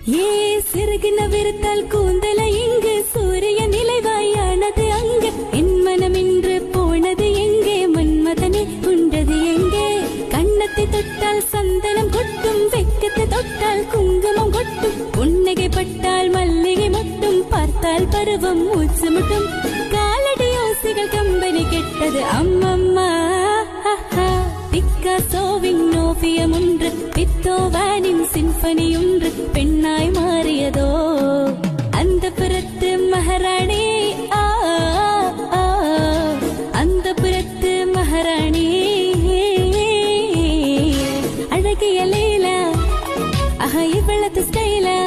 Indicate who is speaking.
Speaker 1: ஏ சிறுகின விருத்தால் கூந்தல இங்கு சூரிய நிலைவாயானது அங்கு என் மனம் இன்று போனது எங்கே மன்மதனை உண்டது எங்கே கண்ணத்தை தொட்டால் சந்தனம் கொட்டும் வெக்கத்தை தொட்டால் குங்குமம் கொட்டும் புன்னகை பட்டால் மல்லிகை மட்டும் பார்த்தால் பருவம் மூச்சு முட்டும் காலடி ஓசைகள் கம்பெனி கெட்டது அம்மம்மா பிக்காசோவின் ஓவியம் ஒன்று பித்தோவானின் சிம்பனி ஒன்று பெண்ணாய் மாறியதோ அந்த புறத்து மகாராணி அந்த புறத்து மகாராணி அழகிய லீலா இவ்வளவு ஸ்டைலா